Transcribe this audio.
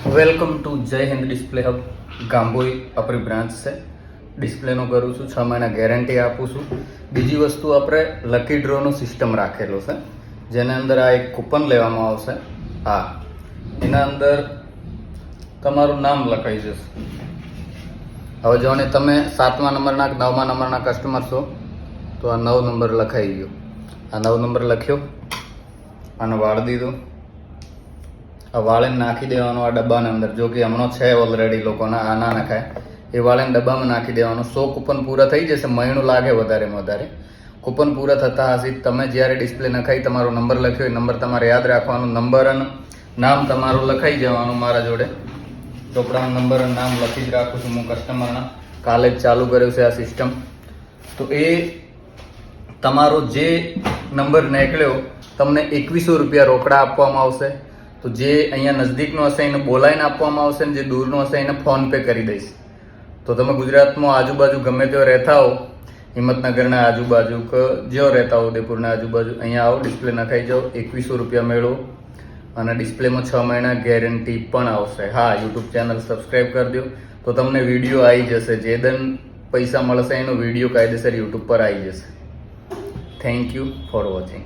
Welcome to જય Hind display hub Gambhoi આપણી branch છે. ડિસ્પ્લેનું કરું છું, 6 મહિના ગેરંટી આપું છું. બીજી વસ્તુ, આપણે લકી ડ્રોનો સિસ્ટમ રાખેલો છે, જેના અંદર આ એક કૂપન લેવામાં આવશે. એના અંદર તમારું નામ લખાઈ જશે. હવે જો ને તમે 7મા નંબરના 9મા નંબરના કસ્ટમર છો તો આ 9 નંબર લખાઈ ગયો. આ 9 નંબર લખ્યો અને વાળ દીધો. આ વાળીને નાખી દેવાનો આ ડબ્બાની અંદર. જો કે હમણાં છે ઓલરેડી લોકોના, આ ના નખાય. એ વાળીને ડબ્બામાં નાખી દેવાનું. 100 કૂપન પૂરા થઈ જશે. મહિનું લાગે વધારેમાં વધારે. કૂપન પૂરા થતા હશે તમે જ્યારે ડિસ્પ્લે નખાઈ તમારો નંબર લખ્યો, એ નંબર તમારે યાદ રાખવાનો. નંબર અને નામ તમારું લખાઈ જવાનું. મારા જોડે ચોપડાનો નંબર અને નામ લખી જ રાખું છું હું કસ્ટમરના. કાલે જ ચાલુ કર્યું છે આ સિસ્ટમ. તો એ તમારો જે નંબર નીકળ્યો તમને 2100 રૂપિયા રોકડા આપવામાં આવશે. તો જે અહીંયા નજદીકનો હશે એને બોલાવીને આપવામાં આવશે, ને જે દૂરનો હશે એને ફોન પે કરી દઈશ. તો તમે ગુજરાતમાં આજુબાજુ ગમે ત્યાં રહેતા હો, હિંમતનગરના આજુબાજુ કે જ્યાં રહેતા હો, ઉદયપુરના આજુબાજુ, અહીંયા આવો, ડિસ્પ્લે નખાઈ જાઓ, 2100 રૂપિયા મેળવો અને ડિસ્પ્લેમાં 6 મહિના ગેરંટી પણ આવશે. હા, યુટ્યુબ ચેનલ સબસ્ક્રાઈબ કરી દો તો તમને વિડીયો આવી જશે. જે દન પૈસા મળશે એનો વિડીયો કાયદેસર યુટ્યુબ પર આવી જશે. Thank you for watching.